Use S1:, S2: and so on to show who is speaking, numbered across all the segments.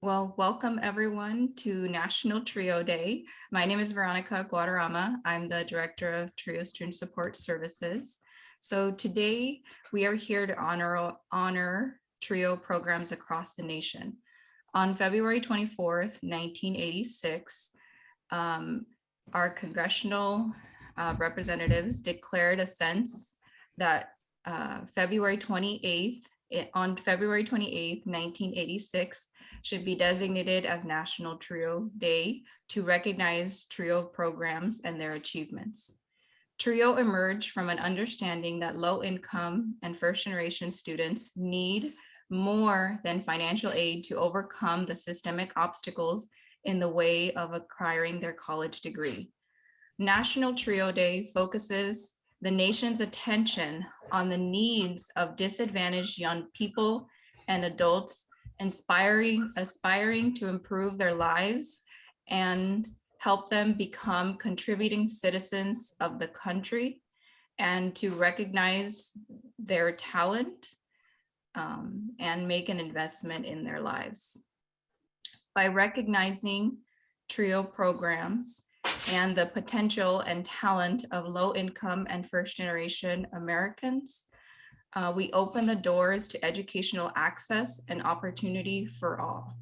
S1: Well, welcome everyone to National Trio Day. My name is Veronica Guadarrama. I'm the Director of Trio Student Support Services. So today we are here to honor Trio programs across the nation. On February 24th, 1986, our congressional representatives declared a sense that on February 28th, 1986, should be designated as National Trio Day to recognize Trio programs and their achievements. Trio emerged from an understanding that low-income and first-generation students need more than financial aid to overcome the systemic obstacles in the way of acquiring their college degree. National Trio Day focuses the nation's attention on the needs of disadvantaged young people and adults aspiring to improve their lives and help them become contributing citizens of the country and to recognize their talent and make an investment in their lives. By recognizing Trio programs and the potential and talent of low-income and first-generation Americans, we open the doors to educational access and opportunity for all.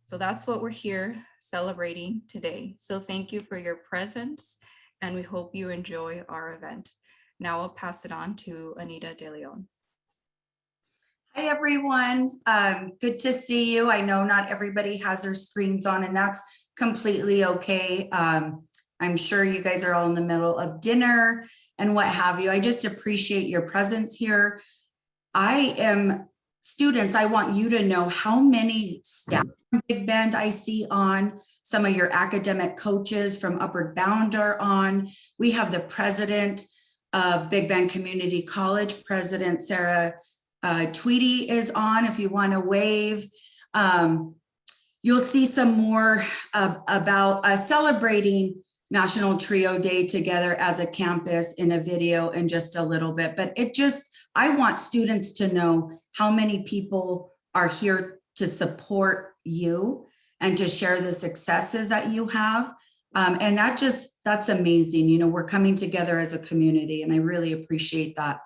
S1: So that's what we're here celebrating today. So thank you for your presence, and we hope you enjoy our event. Now I'll pass it on to Anita De Leon.
S2: Hi, everyone. Good to see you. I know not everybody has their screens on, and that's completely okay. I'm sure you guys are all in the middle of dinner and what have you. I just appreciate your presence here. Students, I want you to know how many staff from Big Bend I see on, some of your academic coaches from Upward Bound are on. We have the president of Big Bend Community College, President Sarah Tweedy is on if you want to wave. You'll see some more about celebrating National Trio Day together as a campus in a video in just a little bit. But I want students to know how many people are here to support you and to share the successes that you have. And that's amazing. You know, we're coming together as a community, and I really appreciate that.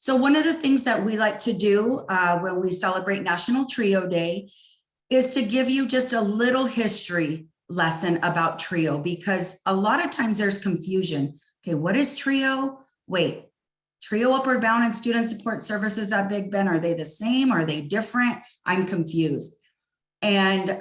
S2: So one of the things that we like to do when we celebrate National Trio Day is to give you just a little history lesson about Trio, because a lot of times there's confusion. Okay, what is Trio? Wait, Trio Upward Bound and Student Support Services at Big Bend, are they the same? Are they different? I'm confused. And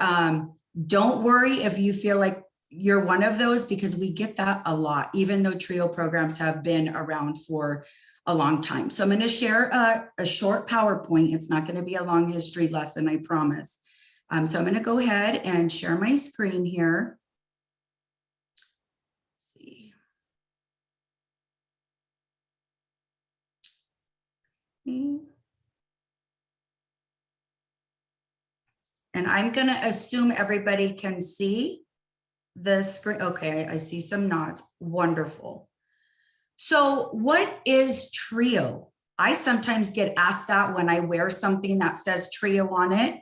S2: don't worry if you feel like you're one of those, because we get that a lot, even though Trio programs have been around for a long time. So I'm going to share a short PowerPoint. It's not going to be a long history lesson, I promise. So I'm going to go ahead and share my screen here. Let's see. And I'm going to assume everybody can see the screen. Okay, I see some nods. Wonderful. So what is Trio? I sometimes get asked that when I wear something that says Trio on it.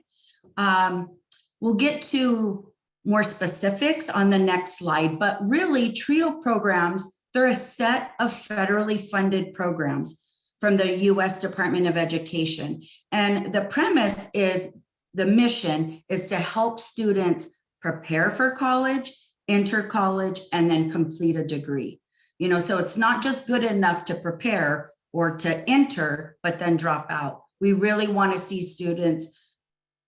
S2: We'll get to more specifics on the next slide, but really Trio programs, they're a set of federally funded programs from the U.S. Department of Education. And the premise is, the mission is to help students prepare for college, enter college, and then complete a degree. You know, so it's not just good enough to prepare or to enter, but then drop out. We really want to see students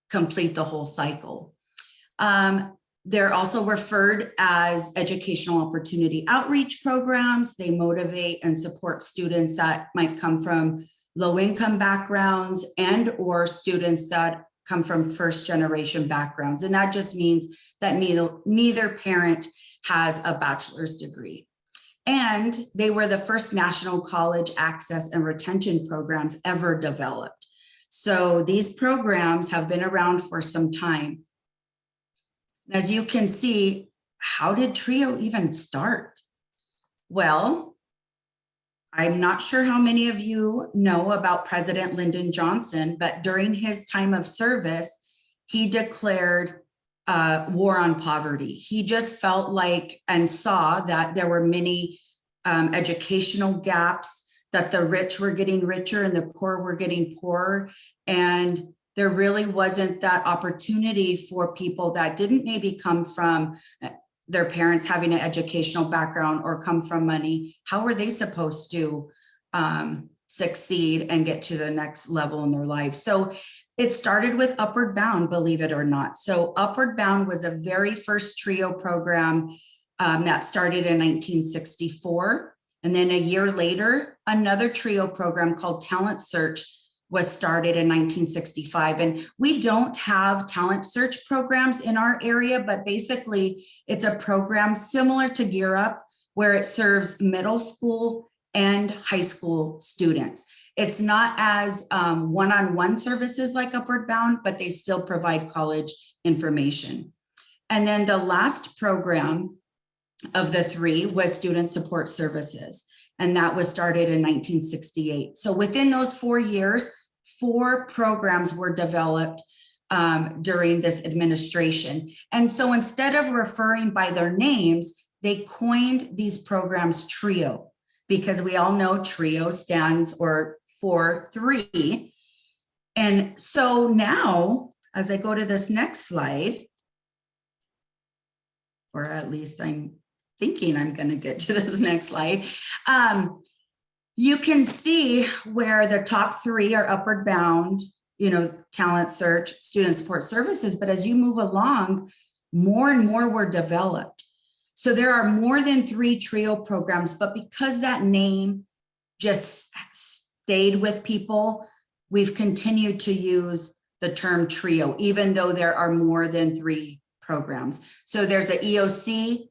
S2: complete the whole cycle. They're also referred as educational opportunity outreach programs. They motivate and support students that might come from low-income backgrounds and or students that come from first-generation backgrounds. And that just means that neither parent has a bachelor's degree. And they were the first national college access and retention programs ever developed. So these programs have been around for some time. As you can see, how did Trio even start? Well, I'm not sure how many of you know about President Lyndon Johnson, but during his time of service, he declared war on poverty. He just felt like and saw that there were many educational gaps, that the rich were getting richer and the poor were getting poorer. And there really wasn't that opportunity for people that didn't maybe come from their parents having an educational background or come from money. How were they supposed to succeed and get to the next level in their life? So it started with Upward Bound, believe it or not. So Upward Bound was a very first TRIO program that started in 1964. And then a year later, another TRIO program called Talent Search was started in 1965. And we don't have talent search programs in our area, but basically it's a program similar to Gear Up, where it serves middle school and high school students. It's not as one-on-one services like Upward Bound, but they still provide college information. And then the last program of the three was Student Support Services, and that was started in 1968. So within those 4 years, 4 programs were developed during this administration. And so instead of referring by their names, they coined these programs TRIO, because we all know TRIO stands for 3. And so now, as I go to this next slide, or at least I'm thinking I'm going to get to this next slide, you can see where the top 3 are Upward Bound, Talent Search, Student Support Services. But as you move along, more and more were developed. So there are more than 3 TRIO programs, but because that name just stayed with people, we've continued to use the term TRIO, even though there are more than 3 programs. So there's an EOC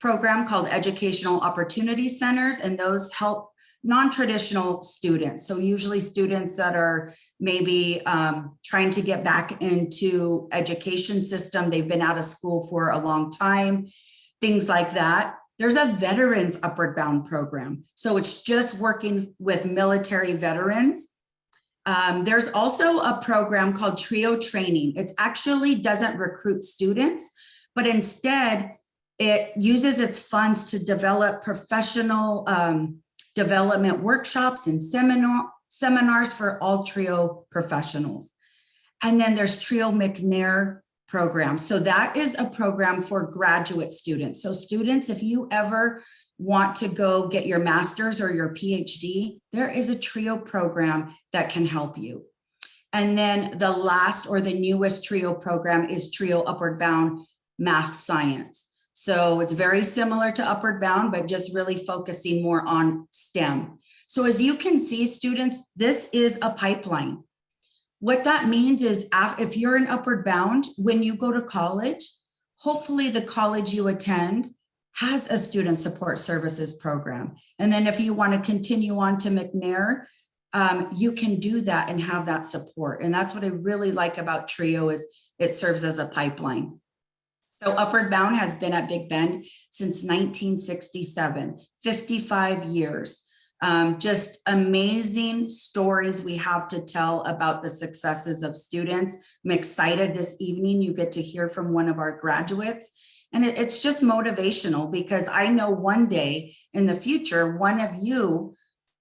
S2: program called Educational Opportunity Centers, and those help non-traditional students. So usually students that are maybe trying to get back into education system. They've been out of school for a long time, things like that. There's a Veterans Upward Bound program. So it's just working with military veterans. There's also a program called TRIO Training. It actually doesn't recruit students, but instead it uses its funds to develop professional development workshops and seminars for all TRIO professionals. And then there's TRIO McNair program. So that is a program for graduate students. So students, if you ever want to go get your master's or your PhD, there is a TRIO program that can help you. And then the last or the newest TRIO program is TRIO Upward Bound Math Science. So it's very similar to Upward Bound, but just really focusing more on STEM. So as you can see, students, this is a pipeline. What that means is if you're in Upward Bound, when you go to college, hopefully the college you attend has a student support services program. And then if you want to continue on to McNair, you can do that and have that support. And that's what I really like about TRIO is it serves as a pipeline. So Upward Bound has been at Big Bend since 1967, 55 years. Just amazing stories we have to tell about the successes of students. I'm excited this evening you get to hear from one of our graduates. And it's just motivational because I know one day in the future, one of you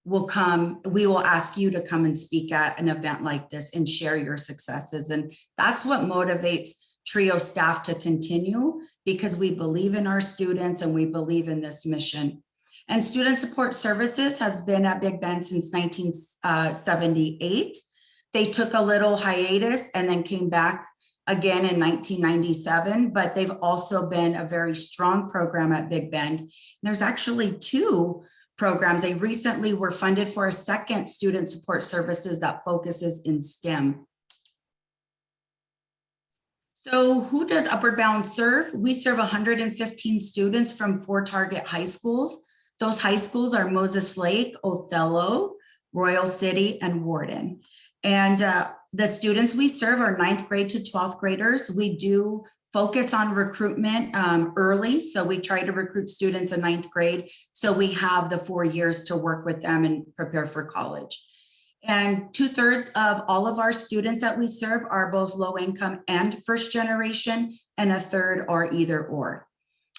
S2: will come, we will ask you to come and speak at an event like this and share your successes. And that's what motivates TRIO staff to continue, because we believe in our students and we believe in this mission. And Student Support Services has been at Big Bend since 1978. They took a little hiatus and then came back again in 1997, but they've also been a very strong program at Big Bend. There's actually 2 programs. They recently were funded for a second Student Support Services that focuses in STEM. So who does Upward Bound serve? We serve 115 students from 4 target high schools. Those high schools are Moses Lake, Othello, Royal City, and Warden. And the students we serve are 9th grade to 12th graders. We do focus on recruitment early. So we try to recruit students in 9th grade. So we have the 4 years to work with them and prepare for college. And 2/3 of all of our students that we serve are both low income and first generation, and a third are either or.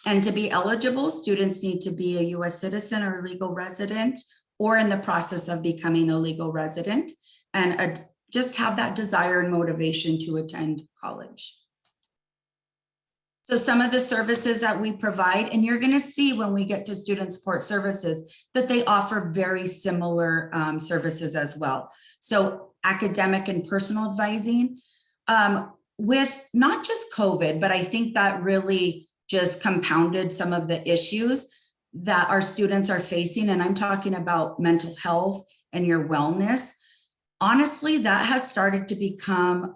S2: And to be eligible, students need to be a US citizen or legal resident, or in the process of becoming a legal resident, and just have that desire and motivation to attend college. So some of the services that we provide, and you're going to see when we get to student support services, that they offer very similar services as well. So academic and personal advising, with not just COVID, but I think that really just compounded some of the issues that our students are facing. And I'm talking about mental health and your wellness. Honestly, that has started to become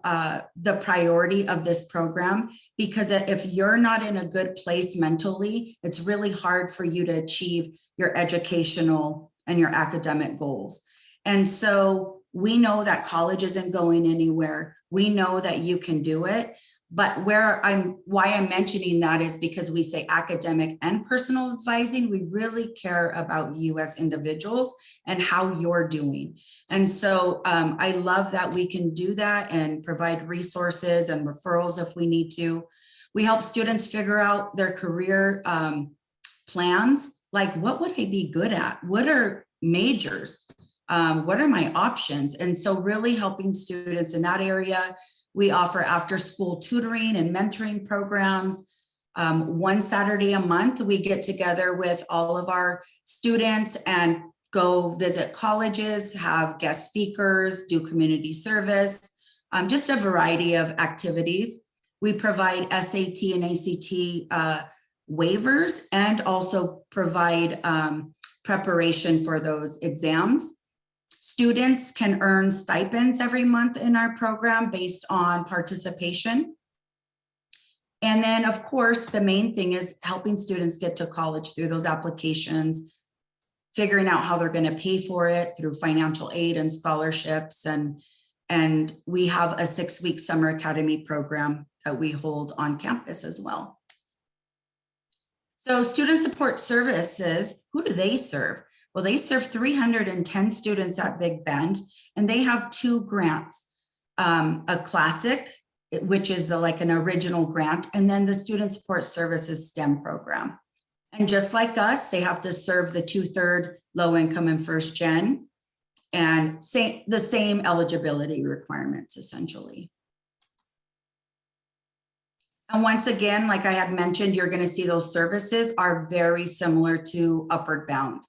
S2: the priority of this program, because if you're not in a good place mentally, it's really hard for you to achieve your educational and your academic goals. And so we know that college isn't going anywhere. We know that you can do it. But why I'm mentioning that is because we say academic and personal advising, we really care about you as individuals and how you're doing. And so I love that we can do that and provide resources and referrals if we need to. We help students figure out their career plans, like what would I be good at? What are majors? What are my options? And so really helping students in that area. We offer after-school tutoring and mentoring programs. One Saturday a month, we get together with all of our students and go visit colleges, have guest speakers, do community service, just a variety of activities. We provide SAT and ACT waivers, and also provide preparation for those exams. Students can earn stipends every month in our program based on participation. And then, of course, the main thing is helping students get to college through those applications, figuring out how they're going to pay for it through financial aid and scholarships. And we have a 6-week summer academy program that we hold on campus as well. So student support services, who do they serve? Well, they serve 310 students at Big Bend, and they have 2 grants, a classic, which is like an original grant, and then the student support services STEM program. And just like us, they have to serve the 2/3 low income and first gen, and the same eligibility requirements essentially. And once again, like I had mentioned, you're going to see those services are very similar to Upward Bound.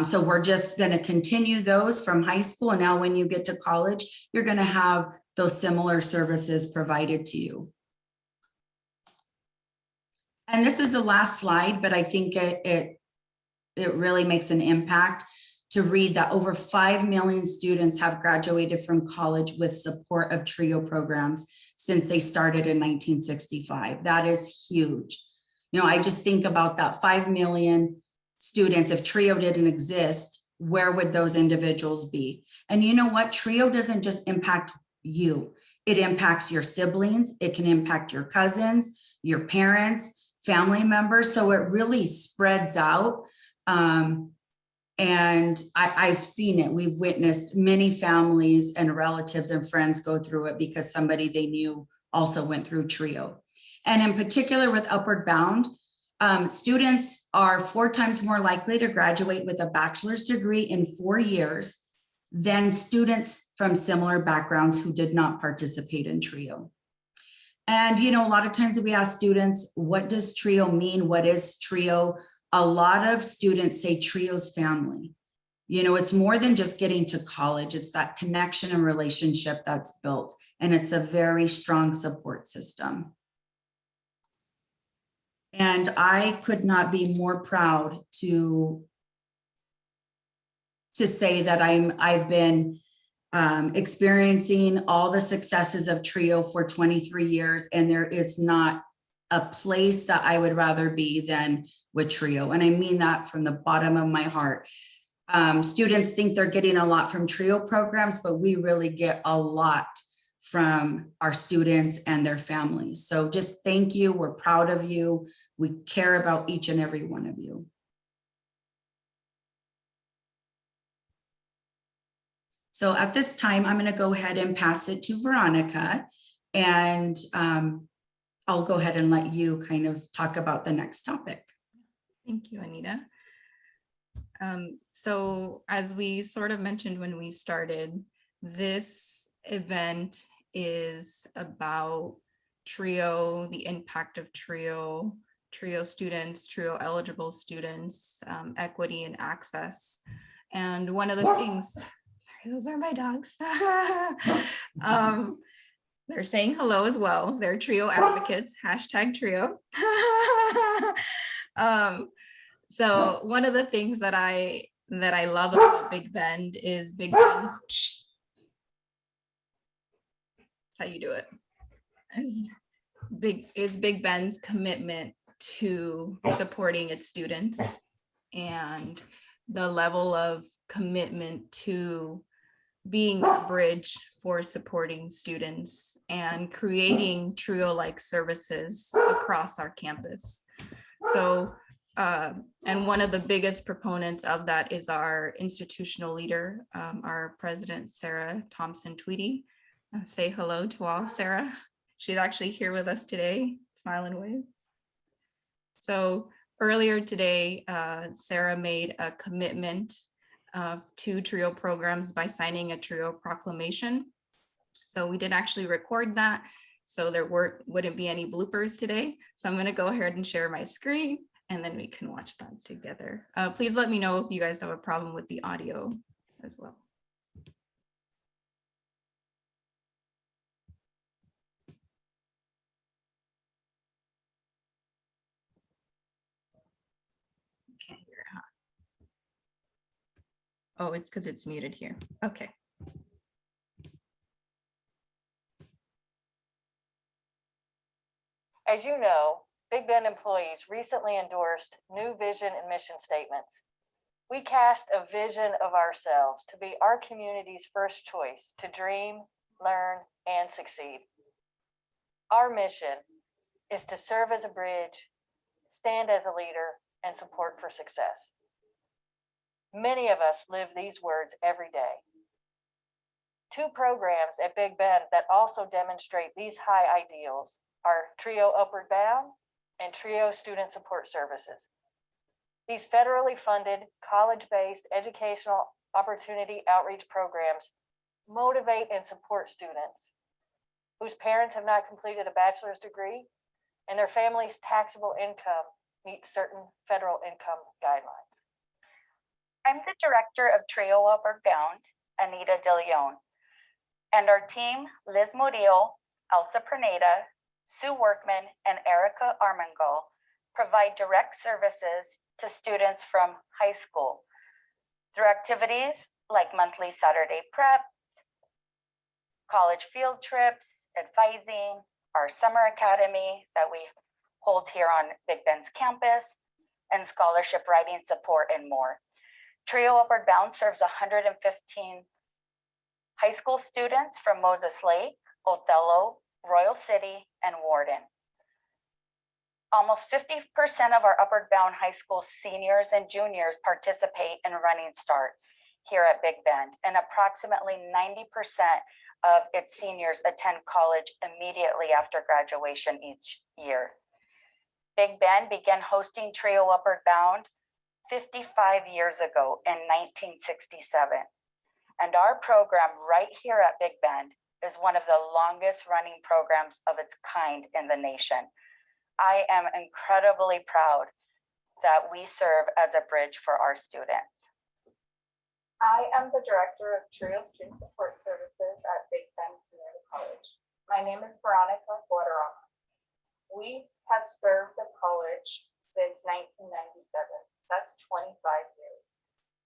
S2: So we're just going to continue those from high school. And now when you get to college, you're going to have those similar services provided to you. And this is the last slide, but I think it really makes an impact to read that over 5 million students have graduated from college with support of TRIO programs since they started in 1965. That is huge. You know, I just think about that 5 million students. If TRIO didn't exist, where would those individuals be? And you know what? TRIO doesn't just impact you. It impacts your siblings. It can impact your cousins, your parents, family members. So it really spreads out. And I've seen it. We've witnessed many families and relatives and friends go through it because somebody they knew also went through TRIO. And in particular with Upward Bound, students are 4 times more likely to graduate with a bachelor's degree in 4 years than students from similar backgrounds who did not participate in TRIO. And, you know, a lot of times we ask students, what does TRIO mean? What is TRIO? A lot of students say TRIO's family. You know, it's more than just getting to college. It's that connection and relationship that's built, and it's a very strong support system. And I could not be more proud to say that I've been experiencing all the successes of TRIO for 23 years, and there is not a place that I would rather be than with TRIO. And I mean that from the bottom of my heart. Students think they're getting a lot from TRIO programs, but we really get a lot from our students and their families. So just thank you. We're proud of you. We care about each and every one of you. So at this time, I'm going to go ahead and pass it to Veronica, and I'll go ahead and let you kind of talk about the next topic.
S1: Thank you, Anita. So as we sort of mentioned when we started, this event is about TRIO, the impact of TRIO, TRIO students, TRIO eligible students, equity and access. And one of the things, sorry, those are my dogs. They're saying hello as well. They're TRIO advocates, hashtag TRIO. So one of the things that I love about Big Bend is Big Bend's, that's how you do it. Is Big Bend's commitment to supporting its students and the level of commitment to being a bridge for supporting students and creating TRIO-like services across our campus. So and one of the biggest proponents of that is our institutional leader, our president, Sarah Thompson Tweedy. Say hello to all, Sarah. She's actually here with us today, smile and wave. So earlier today, Sarah made a commitment to TRIO programs by signing a TRIO proclamation. So we did actually record that, so there wouldn't be any bloopers today. So I'm going to go ahead and share my screen, and then we can watch that together. Please let me know if you guys have a problem with the audio as well. Can't hear it, huh? Oh, it's because it's muted here. Okay.
S3: As you know, Big Bend employees recently endorsed new vision and mission statements. We cast a vision of ourselves to be our community's first choice to dream, learn, and succeed. Our mission is to serve as a bridge, stand as a leader, and support for success. Many of us live these words every day. Two programs at Big Bend that also demonstrate these high ideals are TRIO Upward Bound and TRIO Student Support Services. These federally funded, college-based educational opportunity outreach programs motivate and support students whose parents have not completed a bachelor's degree and their family's taxable income meets certain federal income guidelines.
S4: I'm the director of TRIO Upward Bound, Anita De Leon, and our team, Liz Murillo, Elsa Perneda, Sue Workman, and Erica Armengol, provide direct services to students from high school through activities like monthly Saturday prep, college field trips, advising, our summer academy that we hold here on Big Bend's campus, and scholarship writing support and more. TRIO Upward Bound serves 115 high school students from Moses Lake, Othello, Royal City, and Warden. Almost 50% of our Upward Bound high school seniors and juniors participate in Running Start here at Big Bend, and approximately 90% of its seniors attend college immediately after graduation each year. Big Bend began hosting TRIO Upward Bound 55 years ago in 1967. And our program right here at Big Bend is one of the longest running programs of its kind in the nation. I am incredibly proud that we serve as a bridge for our students.
S5: I am the director of TRIO Student Support Services at Big Bend Community College. My name is Veronica Guadarrama. We have served the college since 1997. That's 25 years.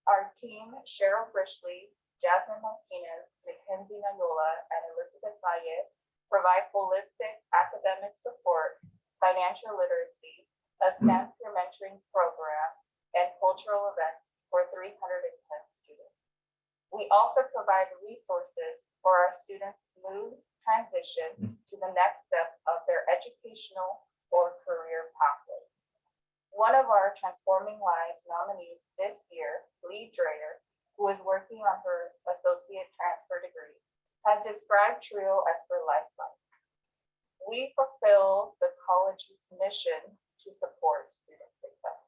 S5: Our team, Cheryl Brishley, Jasmine Martinez, Mackenzie Nayola, and Elizabeth Valle, provide holistic academic support, financial literacy, a STEM peer mentoring program, and cultural events for 310 students. We also provide resources for our students' smooth transition to the next step of their educational or career pathway. One of our Transforming Lives nominees this year, Lee Dreyer, who is working on her associate transfer degree, have described TRIO as her lifeline. We fulfill the college's mission to support student success.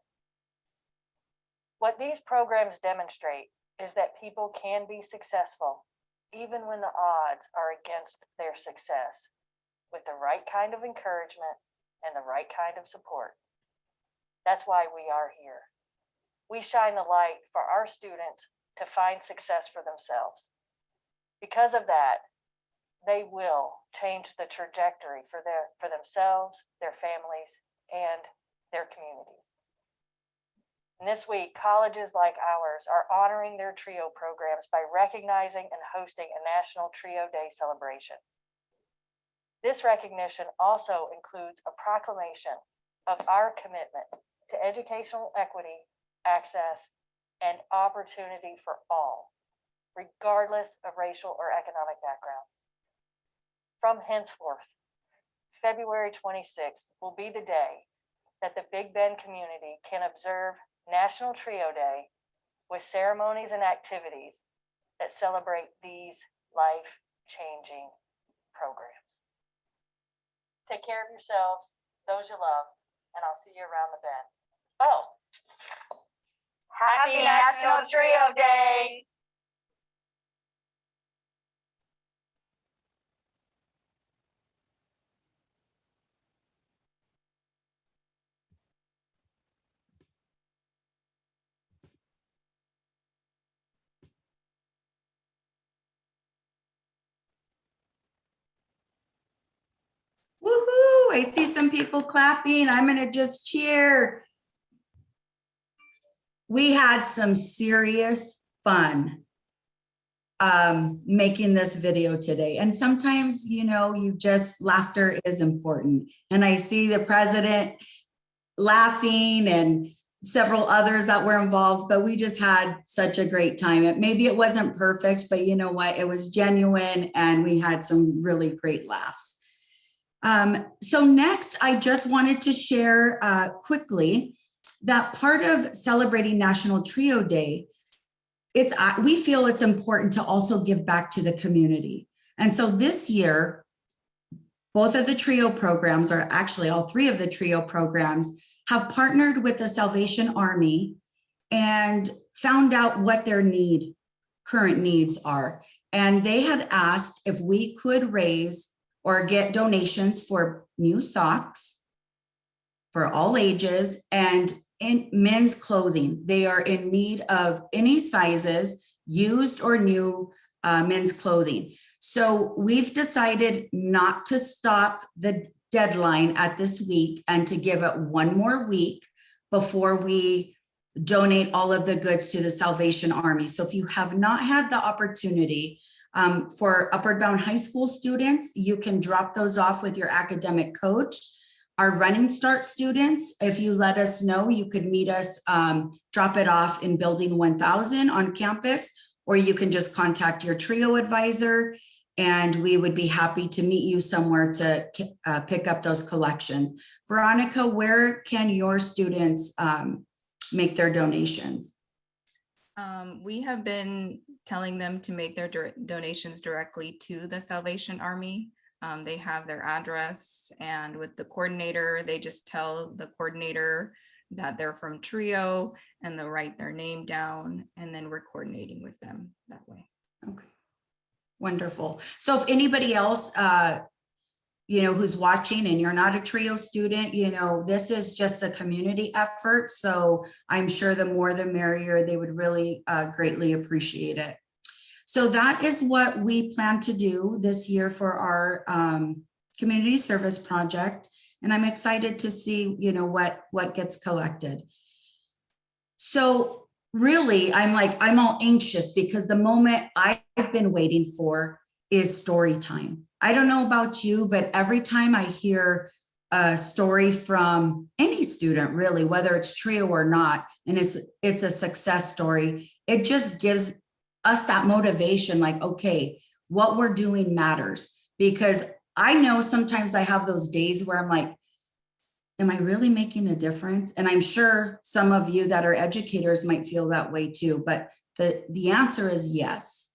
S3: What these programs demonstrate is that people can be successful even when the odds are against their success, with the right kind of encouragement and the right kind of support. That's why we are here. We shine the light for our students to find success for themselves. Because of that, they will change the trajectory for themselves, their families, and their communities. And this week, colleges like ours are honoring their TRIO programs by recognizing and hosting a National TRIO Day celebration. This recognition also includes a proclamation of our commitment to educational equity, access, and opportunity for all, regardless of racial or economic background. From henceforth, February 26th will be the day that the Big Bend community can observe National TRIO Day with ceremonies and activities that celebrate these life-changing programs. Take care of yourselves, those you love, and I'll see you around the bend. Oh,
S4: Happy National Trio Day!
S2: Woohoo! I see some people clapping. I'm going to just cheer. We had some serious fun making this video today. And sometimes, you know, laughter is important. And I see the president laughing and several others that were involved, but we just had such a great time. Maybe it wasn't perfect, but you know what? It was genuine and we had some really great laughs. So next, I just wanted to share quickly that part of celebrating National TRIO Day, we feel it's important to also give back to the community. And so this year, both of the TRIO programs, or actually all three of the TRIO programs, have partnered with the Salvation Army and found out what their current needs are. And they had asked if we could raise or get donations for new socks for all ages and in men's clothing. They are in need of any sizes, used or new men's clothing. So we've decided not to stop the deadline at this week and to give it one more week before we donate all of the goods to the Salvation Army. So if you have not had the opportunity, for Upward Bound High School students, you can drop those off with your academic coach. Our Running Start students, if you let us know, you could meet us, drop it off in Building 1000 on campus, or you can just contact your TRIO advisor and we would be happy to meet you somewhere to pick up those collections. Veronica, where can your students make their donations?
S1: We have been telling them to make their donations directly to the Salvation Army. They have their address, and with the coordinator, they just tell the coordinator that they're from TRIO and they'll write their name down, and then we're coordinating with them that way.
S2: Okay, wonderful. So if anybody else, who's watching and you're not a TRIO student, this is just a community effort. So I'm sure the more the merrier, they would really greatly appreciate it. So that is what we plan to do this year for our community service project. And I'm excited to see, what gets collected. So really, I'm all anxious because the moment I've been waiting for is story time. I don't know about you, but every time I hear a story from any student, really, whether it's TRIO or not, and it's a success story, it just gives us that motivation, like, okay, what we're doing matters. Because I know sometimes I have those days where I'm like, am I really making a difference? And I'm sure some of you that are educators might feel that way too, but The answer is yes.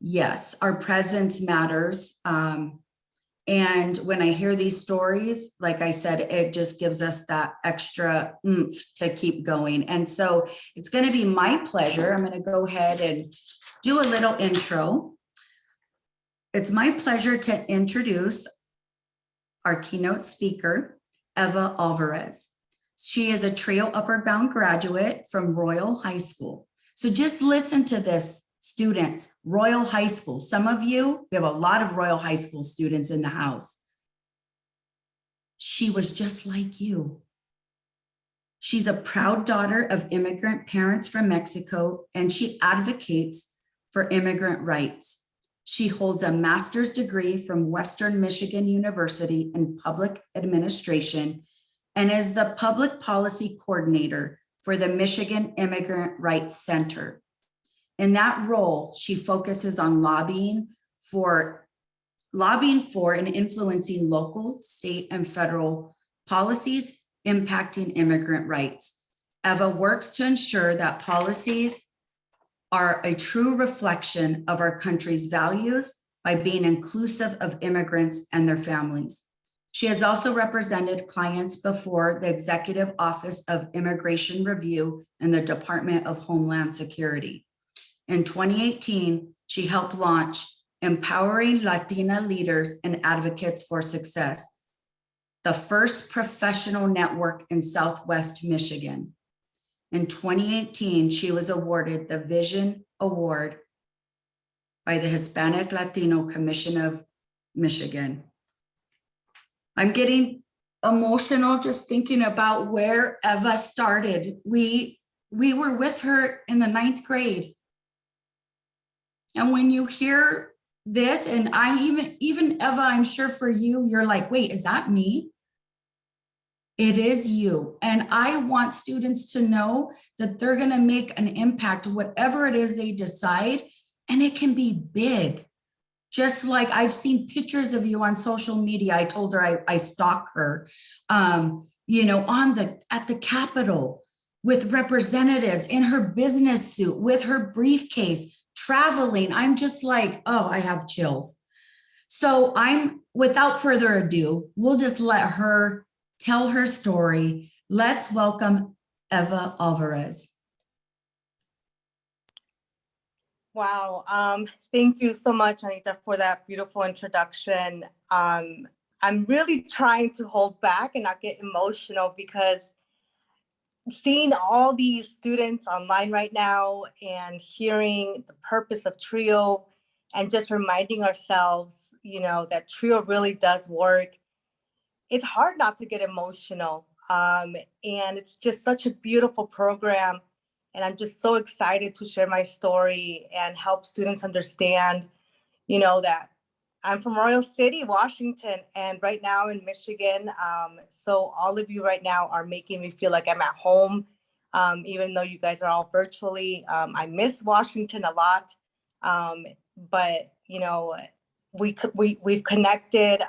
S2: Yes, our presence matters. And when I hear these stories, like I said, it just gives us that extra oomph to keep going. And so it's going to be my pleasure. I'm going to go ahead and do a little intro. It's my pleasure to introduce our keynote speaker, Eva Alvarez. She is a Trio Upward Bound graduate from Royal High School. So just listen to this, students, Royal High School. Some of you, we have a lot of Royal High School students in the house. She was just like you. She's a proud daughter of immigrant parents from Mexico, and she advocates for immigrant rights. She holds a master's degree from Western Michigan University in public administration and is the public policy coordinator for the Michigan Immigrant Rights Center. In that role, she focuses on lobbying for and influencing local, state, and federal policies impacting immigrant rights. Eva works to ensure that policies are a true reflection of our country's values by being inclusive of immigrants and their families. She has also represented clients before the Executive Office of Immigration Review and the Department of Homeland Security. In 2018, she helped launch Empowering Latina Leaders and Advocates for Success, the first professional network in Southwest Michigan. In 2018, she was awarded the Vision Award by the Hispanic Latino Commission of Michigan. I'm getting emotional just thinking about where Eva started. We were with her in the 9th grade. And when you hear this, and I even Eva, I'm sure for you, you're like, wait, is that me? It is you. And I want students to know that they're going to make an impact, whatever it is they decide, and it can be big. Just like I've seen pictures of you on social media. I told her I stalk her, at the Capitol with representatives in her business suit, with her briefcase, traveling. I'm just like, oh, I have chills. So without further ado, we'll just let her tell her story. Let's welcome Eva Alvarez.
S6: Wow. Thank you so much, Anita, for that beautiful introduction. I'm really trying to hold back and not get emotional because seeing all these students online right now and hearing the purpose of TRIO and just reminding ourselves, that TRIO really does work. It's hard not to get emotional. And it's just such a beautiful program. And I'm just so excited to share my story and help students understand, that I'm from Royal City, Washington, and right now in Michigan. So all of you right now are making me feel like I'm at home, even though you guys are all virtually. I miss Washington a lot, but we've connected,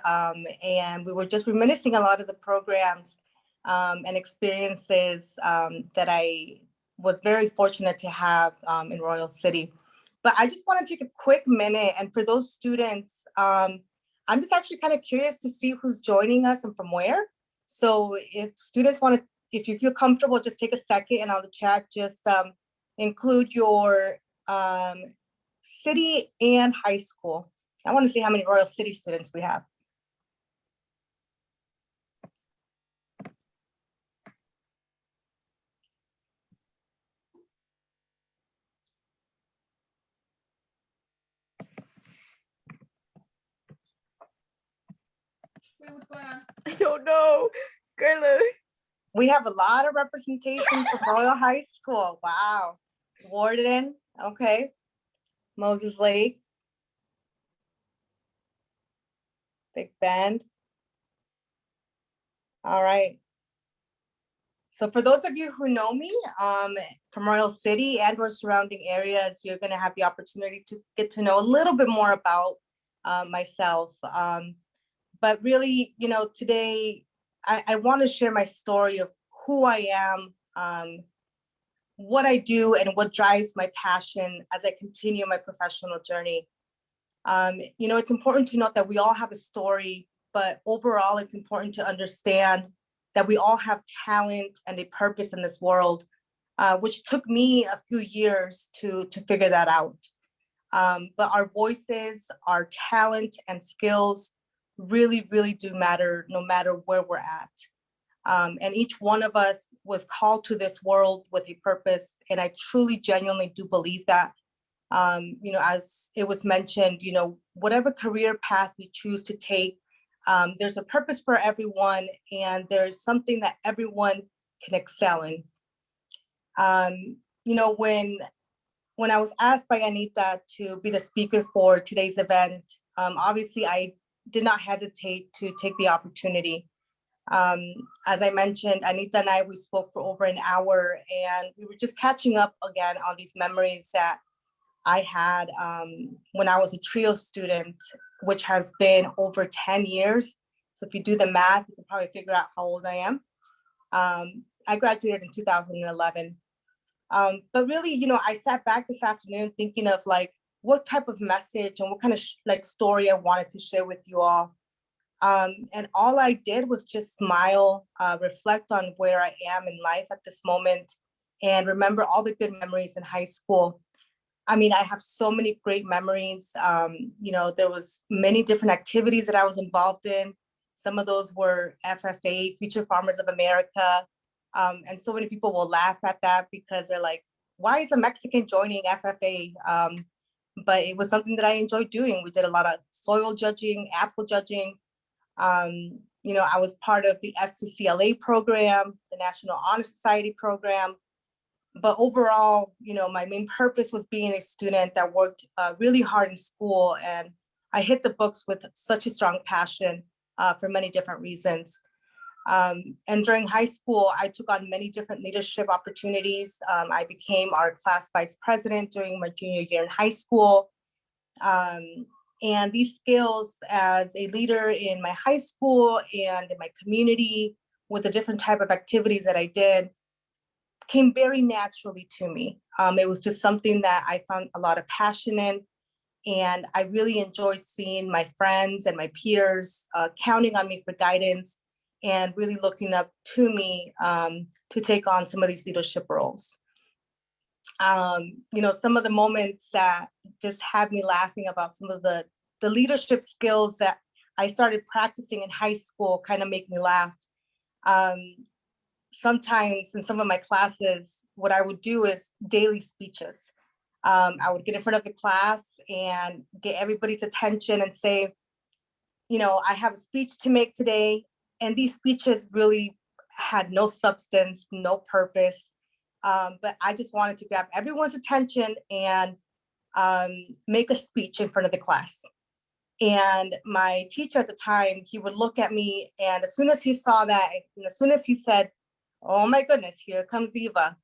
S6: and we were just reminiscing a lot of the programs and experiences that I was very fortunate to have in Royal City. But I just want to take a quick minute, and for those students, I'm just actually kind of curious to see who's joining us and from where. So if students if you feel comfortable, just take a second and on the chat, just include your city and high school. I want to see how many Royal City students we have.
S1: Wait, what's going on?
S6: I don't know, Carla. We have a lot of representation from Royal High School. Wow. Warden, okay. Moses Lake. Big Bend. All right. So for those of you who know me from Royal City and or surrounding areas, you're going to have the opportunity to get to know a little bit more about myself. But really, today I want to share my story of who I am, what I do and what drives my passion as I continue my professional journey. It's important to note that we all have a story, but overall, it's important to understand that we all have talent and a purpose in this world, which took me a few years to figure that out. But our voices, our talent and skills really, really do matter no matter where we're at. And each one of us was called to this world with a purpose. And I truly, genuinely do believe that. As it was mentioned, whatever career path we choose to take, there's a purpose for everyone, and there's something that everyone can excel in. When I was asked by Anita to be the speaker for today's event, obviously I did not hesitate to take the opportunity. As I mentioned, Anita and we spoke for over an hour, and we were just catching up again on these memories that I had when I was a TRIO student, which has been over 10 years. So if you do the math, you can probably figure out how old I am. I graduated in 2011. But really, I sat back this afternoon thinking of like what type of message and what kind of story I wanted to share with you all. And all I did was just smile, reflect on where I am in life at this moment, and remember all the good memories in high school. I mean, I have so many great memories. There was many different activities that I was involved in. Some of those were FFA, Future Farmers of America. And so many people will laugh at that because they're like, why is a Mexican joining FFA? But it was something that I enjoyed doing. We did a lot of soil judging, apple judging. I was part of the FCCLA program, the National Honor Society program. But overall, my main purpose was being a student that worked really hard in school. And I hit the books with such a strong passion for many different reasons. And during high school, I took on many different leadership opportunities. I became our class vice president during my junior year in high school. And these skills as a leader in my high school and in my community with the different type of activities that I did came very naturally to me. It was just something that I found a lot of passion in. And I really enjoyed seeing my friends and my peers counting on me for guidance and really looking up to me to take on some of these leadership roles. Some of the moments that just had me laughing about some of the leadership skills that I started practicing in high school kind of make me laugh. Sometimes in some of my classes, what I would do is daily speeches. I would get in front of the class and get everybody's attention and say, I have a speech to make today. And these speeches really had no substance, no purpose. But I just wanted to grab everyone's attention and make a speech in front of the class. And my teacher at the time, he would look at me, and as soon as he saw that, and as soon as he said, "Oh my goodness, here comes Eva,"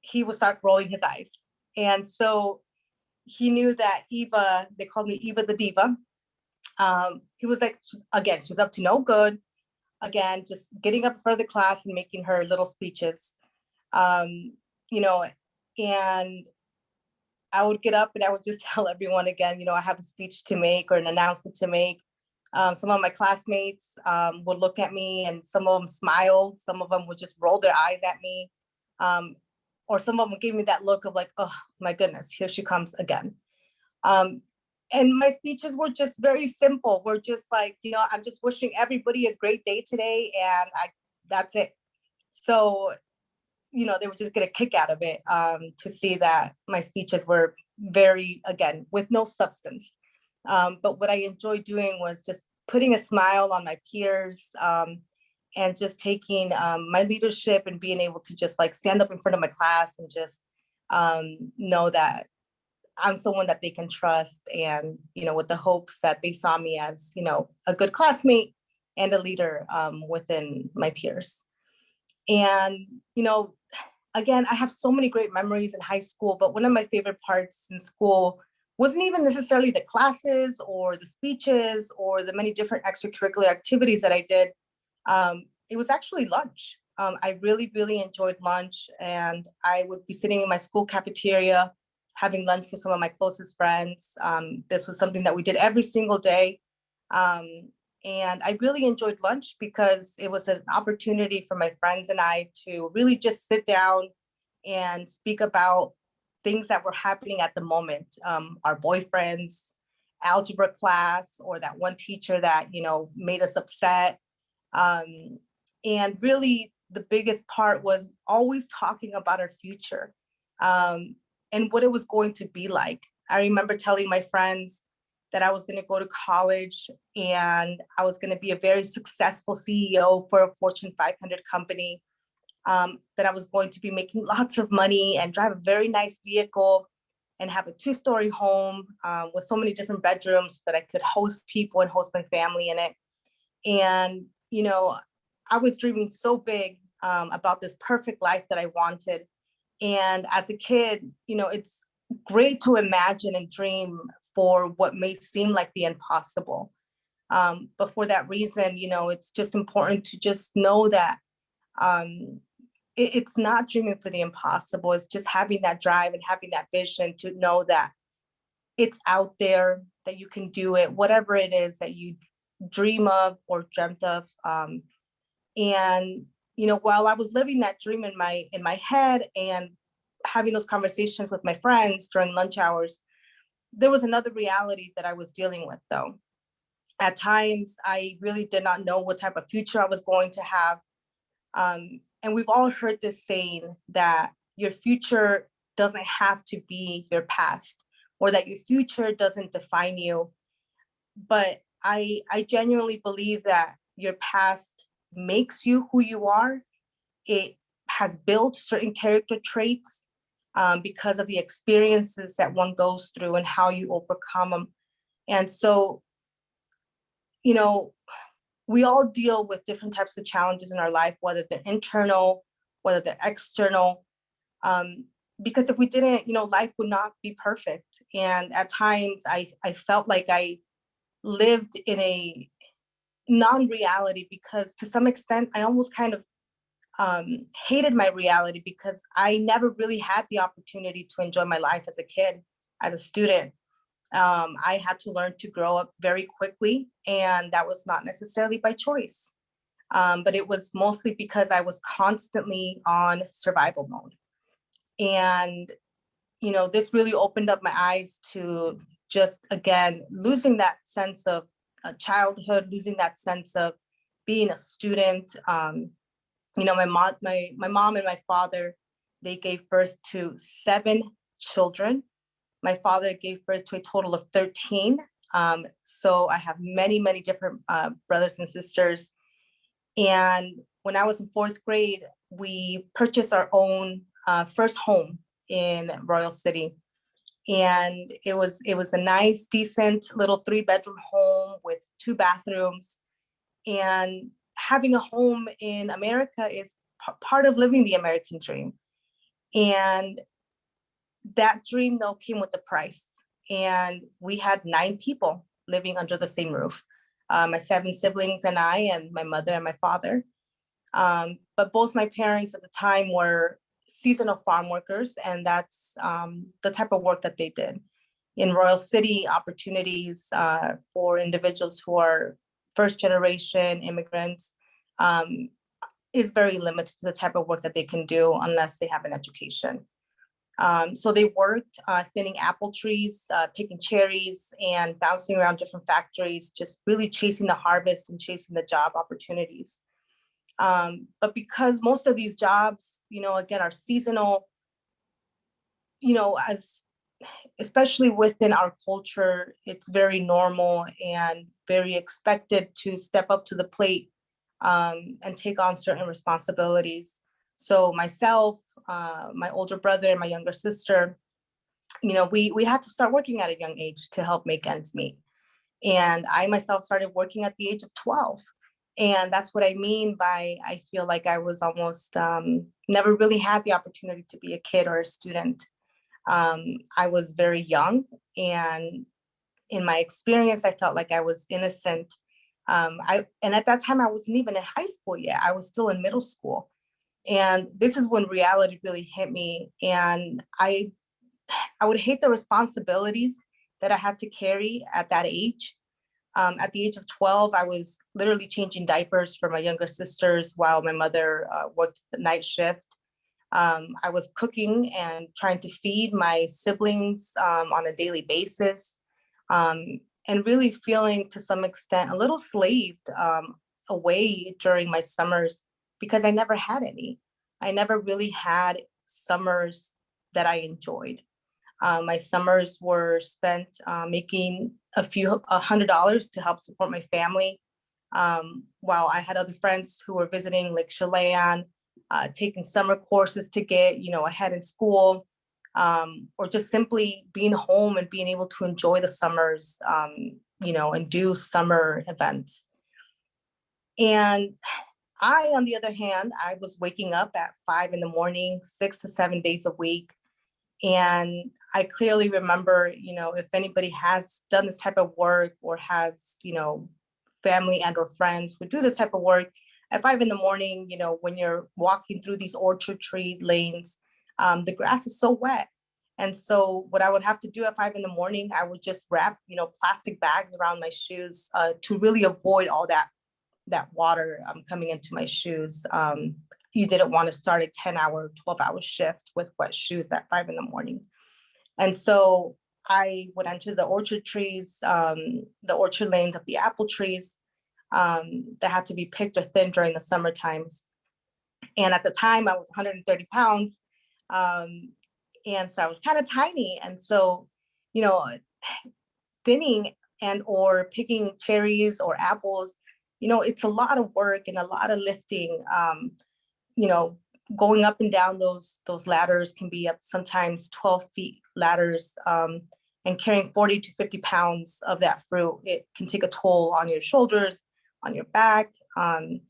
S6: he would start rolling his eyes. And so he knew that Eva, they called me Eva the Diva. He was like, again, she's up to no good. Again, just getting up in front of the class and making her little speeches. And I would get up and I would just tell everyone again, I have a speech to make or an announcement to make. Some of my classmates would look at me, and some of them smiled. Some of them would just roll their eyes at me. Or some of them gave me that look of like, oh my goodness, here she comes again. And my speeches were just very simple. We're just like, I'm just wishing everybody a great day today, and that's it. So, they would just get a kick out of it to see that my speeches were very, again, with no substance. But what I enjoyed doing was just putting a smile on my peers and just taking my leadership and being able to just like stand up in front of my class and just know that I'm someone that they can trust, and, with the hopes that they saw me as, a good classmate and a leader within my peers. And, again, I have so many great memories in high school, but one of my favorite parts in school wasn't even necessarily the classes or the speeches or the many different extracurricular activities that I did. It was actually lunch. I really, really enjoyed lunch, and I would be sitting in my school cafeteria having lunch with some of my closest friends. This was something that we did every single day. Um, and I really enjoyed lunch because it was an opportunity for my friends and I to really just sit down and speak about things that were happening at the moment. Our boyfriends, algebra class, or that one teacher that, made us upset. And really, the biggest part was always talking about our future, and what it was going to be like. I remember telling my friends that I was going to go to college and I was going to be a very successful CEO for a Fortune 500 company, that I was going to be making lots of money and drive a very nice vehicle and have a 2-story home, with so many different bedrooms that I could host people and host my family in it. And, I was dreaming so big, about this perfect life that I wanted. And as a kid, it's great to imagine and dream for what may seem like the impossible. But for that reason, it's just important to just know that, it's not dreaming for the impossible. It's just having that drive and having that vision to know that it's out there, that you can do it, whatever it is that you dream of or dreamt of. And while I was living that dream in my head and having those conversations with my friends during lunch hours, there was another reality that I was dealing with, though. At times, I really did not know what type of future I was going to have. And we've all heard this saying that your future doesn't have to be your past, or that your future doesn't define you. But I genuinely believe that your past makes you who you are. It has built certain character traits, because of the experiences that one goes through and how you overcome them. And so, we all deal with different types of challenges in our life, whether they're internal, whether they're external. Because if we didn't, life would not be perfect. And at times I felt like I lived in a non-reality, because to some extent I almost kind of, hated my reality, because I never really had the opportunity to enjoy my life as a kid, as a student. I had to learn to grow up very quickly, and that was not necessarily by choice. But it was mostly because I was constantly on survival mode. And, this really opened up my eyes to just, again, losing that sense of childhood, losing that sense of being a student. My mom and my father, they gave birth to 7 children. My father gave birth to a total of 13. So I have many, many different brothers and sisters. And when I was in 4th grade, we purchased our own first home in Royal City. And it was a nice, decent little 3-bedroom home with 2 bathrooms. And having a home in America is part of living the American dream. And that dream, though, came with a price. And we had 9 people living under the same roof, my 7 siblings and I, and my mother and my father. But both my parents at the time were seasonal farm workers, and that's the type of work that they did. In Royal City, opportunities for individuals who are first generation immigrants is very limited to the type of work that they can do unless they have an education. So they worked thinning apple trees, picking cherries, and bouncing around different factories, just really chasing the harvest and chasing the job opportunities. But because most of these jobs, again, are seasonal, especially within our culture, it's very normal and very expected to step up to the plate, and take on certain responsibilities. So myself, my older brother, and my younger sister, we had to start working at a young age to help make ends meet. And I myself started working at the age of 12. And that's what I mean by, I feel like I was almost never really had the opportunity to be a kid or a student. I was very young, and in my experience, I felt like I was innocent. And at that time, I wasn't even in high school yet. I was still in middle school. And this is when reality really hit me. And I would hate the responsibilities that I had to carry at that age. At the age of 12, I was literally changing diapers for my younger sisters while my mother worked the night shift. I was cooking and trying to feed my siblings on a daily basis, and really feeling to some extent a little slaved away during my summers because I never had any. I never really had summers that I enjoyed. My summers were spent making $100 to help support my family, while I had other friends who were visiting Lake Chelan, taking summer courses to get, ahead in school, or just simply being home and being able to enjoy the summers, and do summer events. And I, on the other hand, I was waking up at 5 in the morning, 6 to 7 days a week. And I clearly remember, if anybody has done this type of work or has, family and or friends who do this type of work at 5 in the morning, when you're walking through these orchard tree lanes, the grass is so wet. And so what I would have to do at 5 in the morning, I would just wrap, plastic bags around my shoes to really avoid all that water coming into my shoes. You didn't want to start a 10-hour, 12-hour shift with wet shoes at 5 in the morning. And so I would enter the orchard trees, the orchard lanes of the apple trees that had to be picked or thinned during the summer times. And at the time I was 130 pounds. And so I was kind of tiny. And so, thinning and or picking cherries or apples, it's a lot of work and a lot of lifting. Going up and down those ladders can be up sometimes 12 feet ladders, and carrying 40 to 50 pounds of that fruit. It can take a toll on your shoulders, on your back. And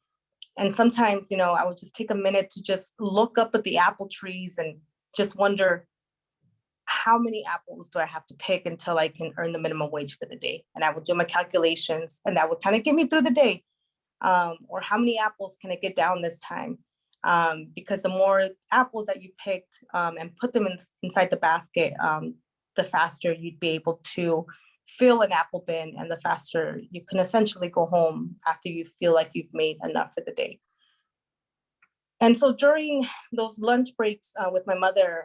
S6: sometimes, I would just take a minute to just look up at the apple trees and just wonder, how many apples do I have to pick until I can earn the minimum wage for the day? And I would do my calculations and that would kind of get me through the day. Or how many apples can I get down this time? Because the more apples that you picked and put them inside the basket, the faster you'd be able to fill an apple bin, and the faster you can essentially go home after you feel like you've made enough for the day. And so during those lunch breaks with my mother,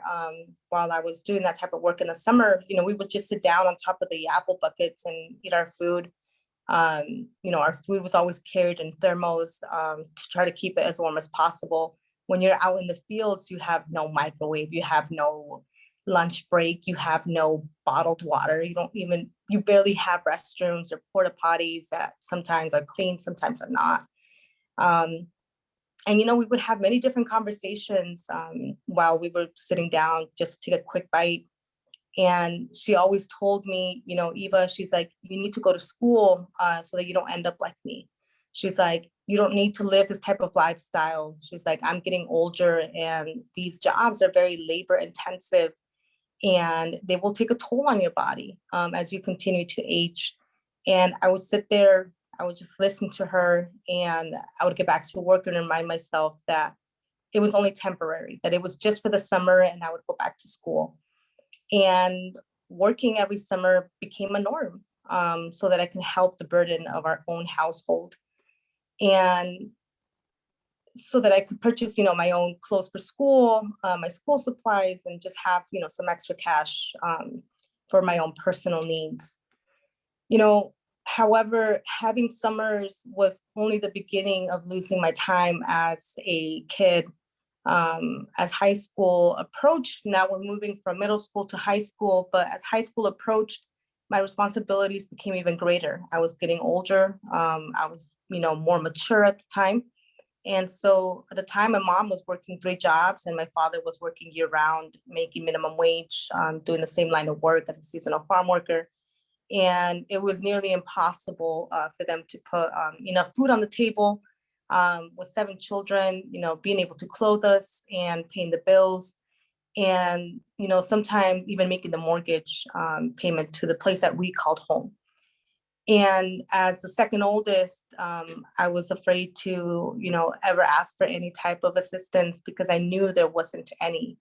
S6: while I was doing that type of work in the summer, we would just sit down on top of the apple buckets and eat our food. Our food was always carried in thermos to try to keep it as warm as possible. When you're out in the fields, you have no microwave, you have no lunch break, you have no bottled water, you barely have restrooms or porta potties that sometimes are clean, sometimes are not. And we would have many different conversations while we were sitting down, just to take a quick bite. And she always told me, Eva, she's like, you need to go to school so that you don't end up like me. She's like, you don't need to live this type of lifestyle. She's like, I'm getting older and these jobs are very labor intensive and they will take a toll on your body as you continue to age. And I would sit there, I would just listen to her, and I would get back to work and remind myself that it was only temporary, that it was just for the summer and I would go back to school. And working every summer became a norm, so that I can help the burden of our own household. And so that I could purchase, my own clothes for school, my school supplies, and just have, some extra cash for my own personal needs. However, having summers was only the beginning of losing my time as a kid. As high school approached, now we're moving from middle school to high school, but as high school approached, my responsibilities became even greater. I was getting older. I was, more mature at the time. And so at the time, my mom was working 3 jobs and my father was working year round, making minimum wage, doing the same line of work as a seasonal farm worker. And it was nearly impossible for them to put enough food on the table. With 7 children, being able to clothe us and paying the bills, and sometimes even making the mortgage payment to the place that we called home. And as the second oldest, I was afraid to, ever ask for any type of assistance because I knew there wasn't any.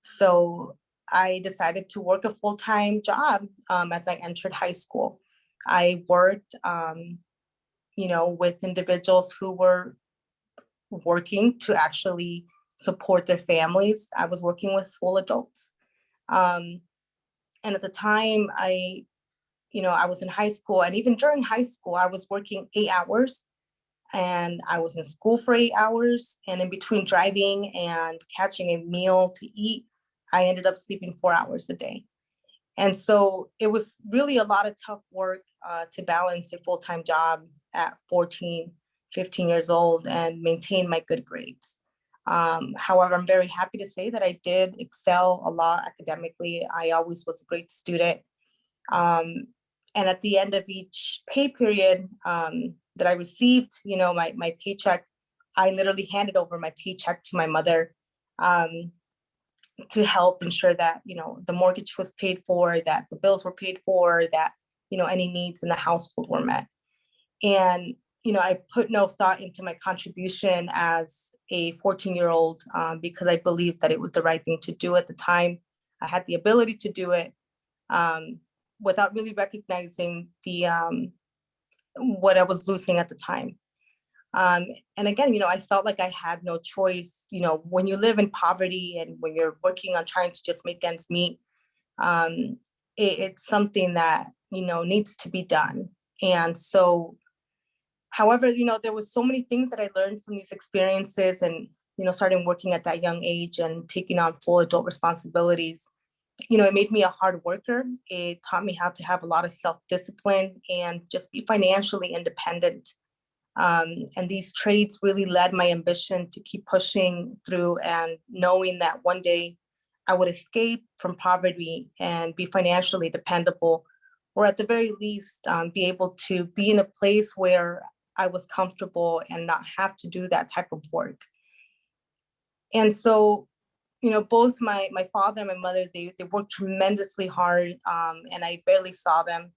S6: So I decided to work a full-time job as I entered high school. I worked, with individuals who were working to actually support their families. I was working with full adults. Um, and at the time, I was in high school, and even during high school, I was working 8 hours, and I was in school for 8 hours. And in between driving and catching a meal to eat, I ended up sleeping 4 hours a day. And so it was really a lot of tough work to balance a full-time job at 14, 15 years old and maintain my good grades. However, I'm very happy to say that I did excel a lot academically. I always was a great student. Um, and at the end of each pay period that I received, my paycheck, I literally handed over my paycheck to my mother to help ensure that, the mortgage was paid for, that the bills were paid for, that, any needs in the household were met. And, I put no thought into my contribution as a 14-year-old because I believed that it was the right thing to do at the time. I had the ability to do it. Without really recognizing the what I was losing at the time. And again, I felt like I had no choice. When you live in poverty and when you're working on trying to just make ends meet, it's something that needs to be done. And so, however, there was so many things that I learned from these experiences, and starting working at that young age and taking on full adult responsibilities. It made me a hard worker. It taught me how to have a lot of self-discipline and just be financially independent. And these traits really led my ambition to keep pushing through and knowing that one day I would escape from poverty and be financially dependable, or at the very least, be able to be in a place where I was comfortable and not have to do that type of work. And so, both my father and my mother, they worked tremendously hard, and I barely saw them.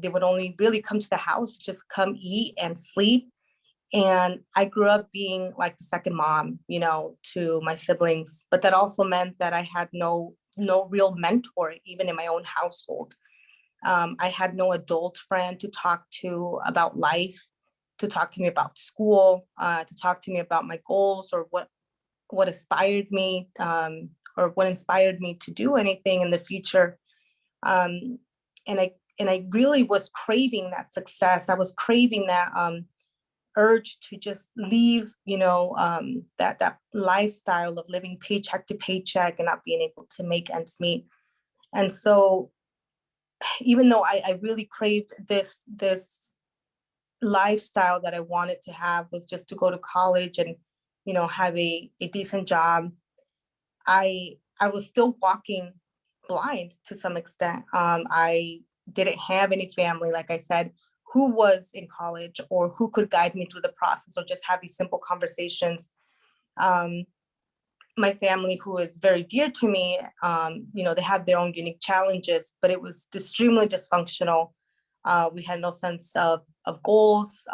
S6: They would only really come to the house, just come eat and sleep. And I grew up being like the second mom, to my siblings. But that also meant that I had no real mentor, even in my own household. I had no adult friend to talk to about life, to talk to me about school, to talk to me about my goals or what inspired me to do anything in the future. And I really was craving that success. I was craving that urge to just leave, that lifestyle of living paycheck to paycheck and not being able to make ends meet. And so, even though I really craved this lifestyle that I wanted to have, was just to go to college and have a decent job, I was still walking blind to some extent. I didn't have any family, like I said, who was in college or who could guide me through the process or just have these simple conversations. My family, who is very dear to me, they have their own unique challenges, but it was extremely dysfunctional. We had no sense of goals.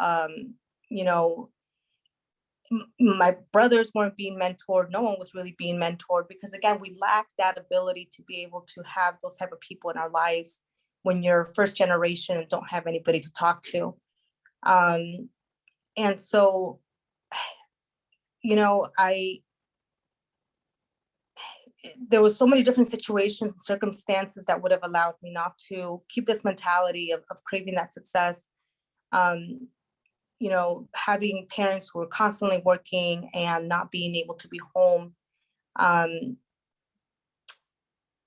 S6: My brothers weren't being mentored. No one was really being mentored because, again, we lack that ability to be able to have those type of people in our lives when you're first generation and don't have anybody to talk to. And so, there was so many different situations and circumstances that would have allowed me not to keep this mentality of craving that success. Having parents who were constantly working and not being able to be home.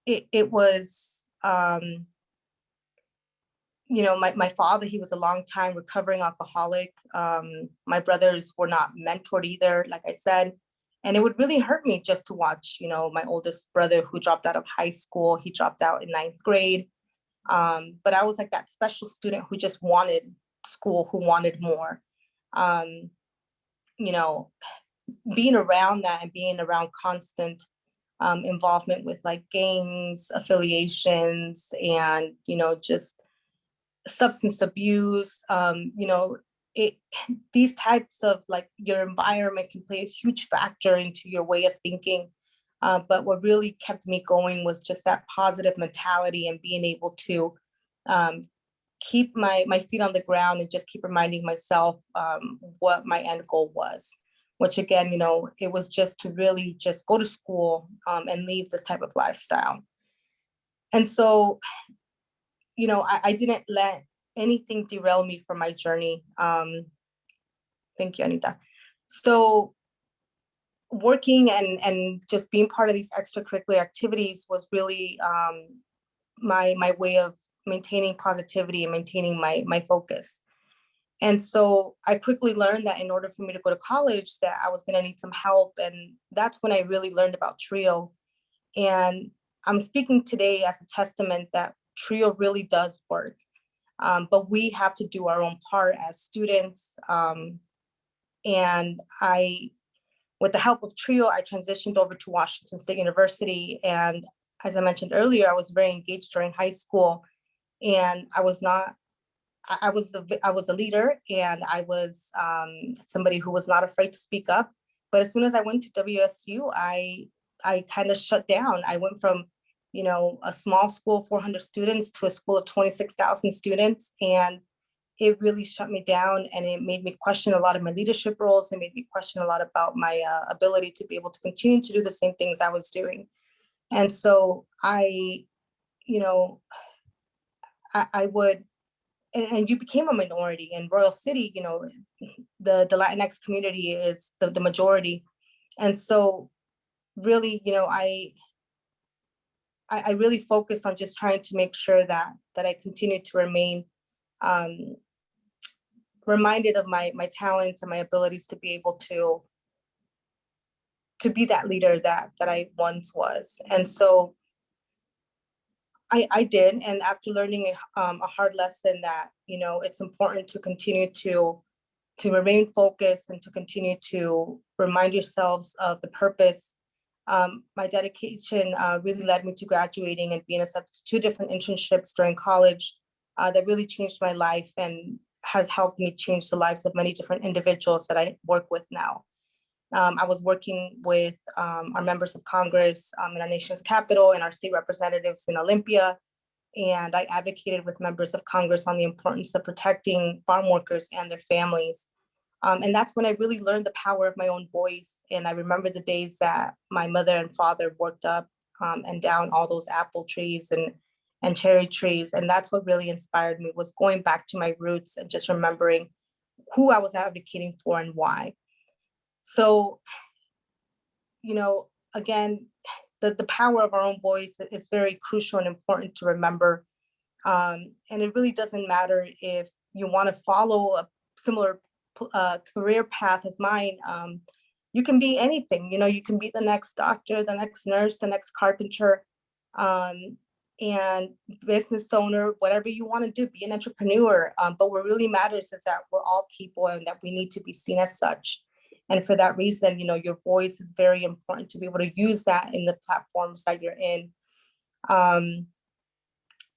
S6: It was, my father, he was a long time recovering alcoholic. My brothers were not mentored either, like I said. And it would really hurt me just to watch, my oldest brother who dropped out of high school, he dropped out in 9th grade. But I was like that special student who just wanted school, who wanted more. Being around that and being around constant involvement with like gangs, affiliations, and, just substance abuse, it, these types of like your environment can play a huge factor into your way of thinking. But what really kept me going was just that positive mentality and being able to keep my feet on the ground and just keep reminding myself what my end goal was, which again, it was just to really just go to school and leave this type of lifestyle. And so, I didn't let anything derail me from my journey. Thank you, Anita. So working and just being part of these extracurricular activities was really my way of maintaining positivity and maintaining my focus. And so I quickly learned that in order for me to go to college, that I was going to need some help. And that's when I really learned about TRIO. And I'm speaking today as a testament that TRIO really does work. But we have to do our own part as students. And with the help of TRIO, I transitioned over to Washington State University. And as I mentioned earlier, I was very engaged during high school, and I was a leader, and I was somebody who was not afraid to speak up. But as soon as I went to WSU, I kind of shut down. I went from, a small school, 400 students, to a school of 26,000 students. And it really shut me down, and it made me question a lot of my leadership roles. It made me question a lot about my ability to be able to continue to do the same things I was doing. And so I would, and you became a minority in Royal City, the Latinx community is the majority. And so really, I really focused on just trying to make sure that I continue to remain reminded of my talents and my abilities to be able to be that leader that I once was. And so I did. And after learning a hard lesson that, it's important to continue to remain focused and to continue to remind yourselves of the purpose. My dedication really led me to graduating and being accepted to 2 different internships during college that really changed my life and has helped me change the lives of many different individuals that I work with now. I was working with our members of Congress in our nation's capital and our state representatives in Olympia. And I advocated with members of Congress on the importance of protecting farm workers and their families. And that's when I really learned the power of my own voice. And I remember the days that my mother and father worked up and down all those apple trees and cherry trees. And that's what really inspired me, was going back to my roots and just remembering who I was advocating for and why. So, again, the power of our own voice is very crucial and important to remember. And it really doesn't matter if you want to follow a similar career path as mine. You can be anything, you can be the next doctor, the next nurse, the next carpenter, and business owner, whatever you want to do, be an entrepreneur. But what really matters is that we're all people and that we need to be seen as such. And for that reason, your voice is very important to be able to use that in the platforms that you're in.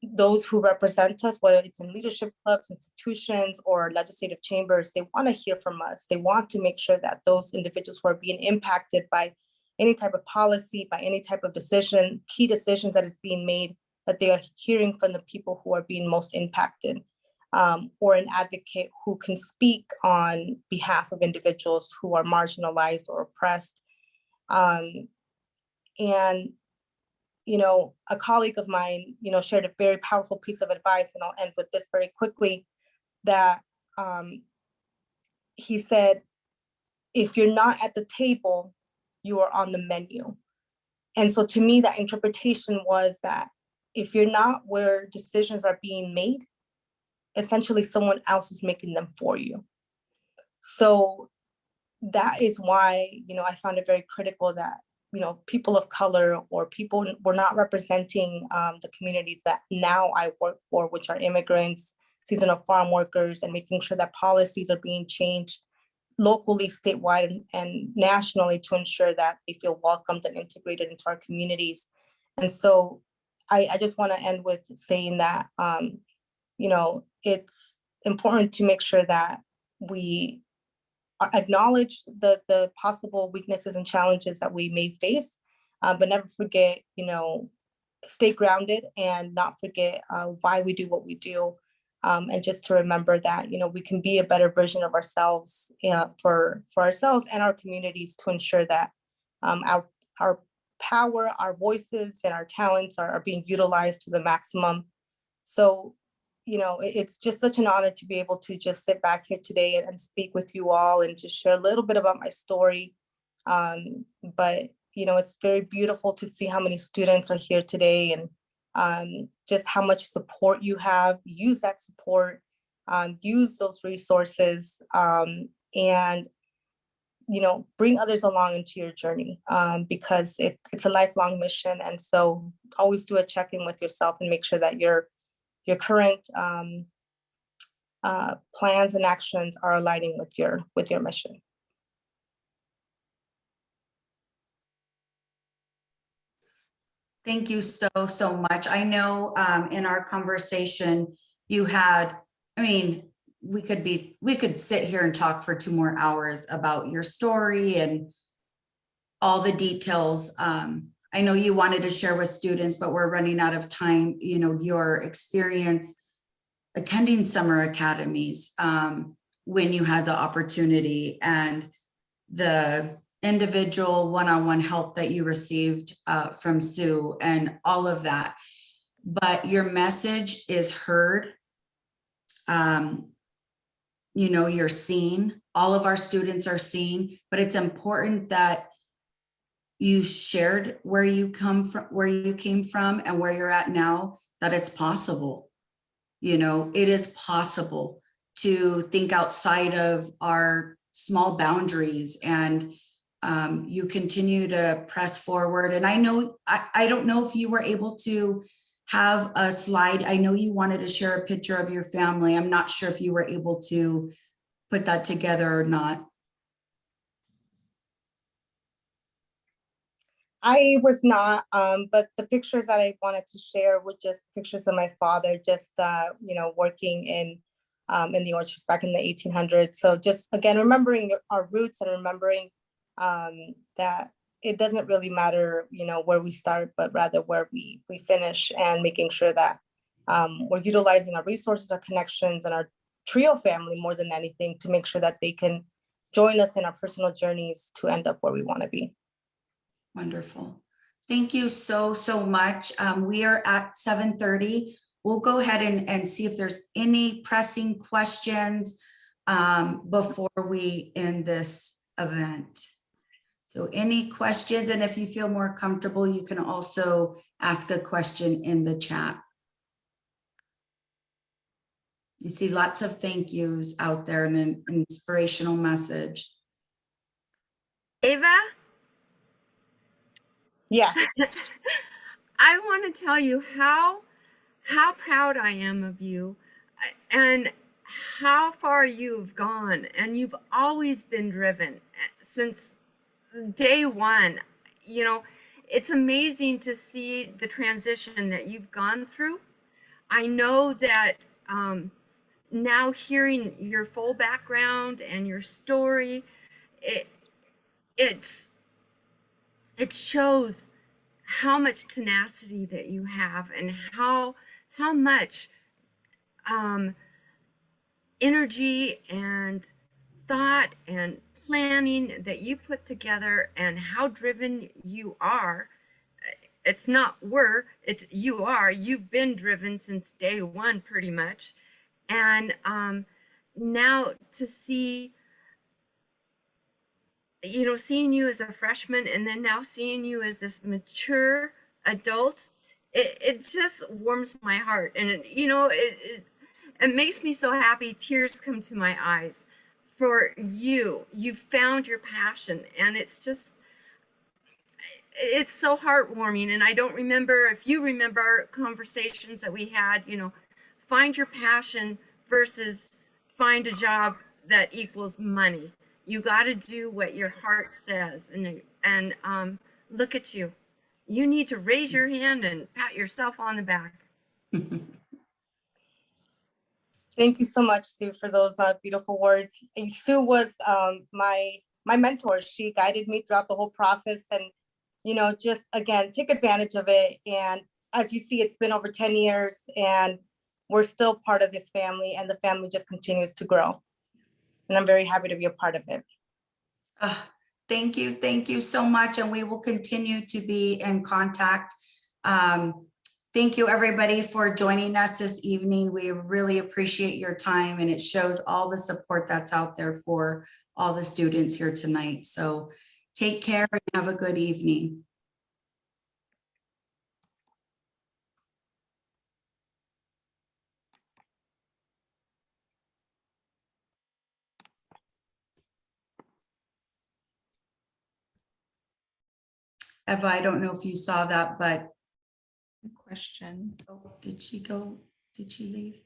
S6: Those who represent us, whether it's in leadership clubs, institutions, or legislative chambers, they want to hear from us. They want to make sure that those individuals who are being impacted by any type of policy, by any type of decision, key decisions that is being made, that they are hearing from the people who are being most impacted, or an advocate who can speak on behalf of individuals who are marginalized or oppressed. And a colleague of mine, shared a very powerful piece of advice, and I'll end with this very quickly, that he said, if you're not at the table, you are on the menu. And so to me, that interpretation was that if you're not where decisions are being made, essentially someone else is making them for you. So that is why, I found it very critical that people of color or people were not representing the community that now I work for, which are immigrants, seasonal farm workers, and making sure that policies are being changed locally, statewide, and nationally to ensure that they feel welcomed and integrated into our communities. And so I just want to end with saying that it's important to make sure that we acknowledge the possible weaknesses and challenges that we may face, but never forget, stay grounded and not forget why we do what we do. And just to remember that, we can be a better version of ourselves, for ourselves and our communities, to ensure that our power, our voices, and our talents are being utilized to the maximum. So, it's just such an honor to be able to just sit back here today and speak with you all and just share a little bit about my story. But, it's very beautiful to see how many students are here today, and just how much support you have. Use that support, use those resources, and bring others along into your journey, because it's a lifelong mission. And so always do a check-in with yourself and make sure that your current plans and actions are aligning with your mission.
S2: Thank you so, so much. I know in our conversation you had, we could sit here and talk for 2 more hours about your story and all the details. I know you wanted to share with students, but we're running out of time. Your experience attending summer academies, when you had the opportunity, and the individual one-on-one help that you received from Sue, and all of that. But your message is heard. You're seen. All of our students are seen, but it's important that you shared where you came from and where you're at now, that it's possible. It is possible to think outside of our small boundaries, and you continue to press forward. And I know, I don't know if you were able to have a slide. I know you wanted to share a picture of your family. I'm not sure if you were able to put that together or not.
S6: I was not, but the pictures that I wanted to share were just pictures of my father, just working in the orchards back in the 1800s. So just again, remembering our roots, and remembering that it doesn't really matter, where we start, but rather where we finish, and making sure that we're utilizing our resources, our connections, and our TRIO family more than anything, to make sure that they can join us in our personal journeys to end up where we want to be.
S2: Wonderful. Thank you so, so much. We are at 7:30. We'll go ahead and see if there's any pressing questions before we end this event. So any questions? And if you feel more comfortable, you can also ask a question in the chat. You see lots of thank yous out there, and an inspirational message.
S7: Ava?
S6: Yes.
S7: I want to tell you how proud I am of you, and how far you've gone, and you've always been driven since day one. It's amazing to see the transition that you've gone through. I know that now, hearing your full background and your story, it shows how much tenacity that you have, and how much energy and thought and planning that you put together, and how driven you are. It's not were, it's you are. You've been driven since day one, pretty much. And now to see, seeing you as a freshman, and then now seeing you as this mature adult, it just warms my heart. And it makes me so happy. Tears come to my eyes for you. You found your passion, and it's so heartwarming. And I don't remember if you remember conversations that we had, find your passion versus find a job that equals money. You got to do what your heart says, and look at you. You need to raise your hand and pat yourself on the back.
S6: Thank you so much, Sue, for those beautiful words. And Sue was my mentor. She guided me throughout the whole process, and just again, take advantage of it. And as you see, it's been over 10 years, and we're still part of this family, and the family just continues to grow. And I'm very happy to be a part of it.
S2: Thank you so much, and we will continue to be in contact. Thank you, everybody, for joining us this evening. We really appreciate your time, and it shows all the support that's out there for all the students here tonight. So take care and have a good evening. Eva, I don't know if you saw that, but
S1: Good question.
S2: oh, did she go? Did she leave?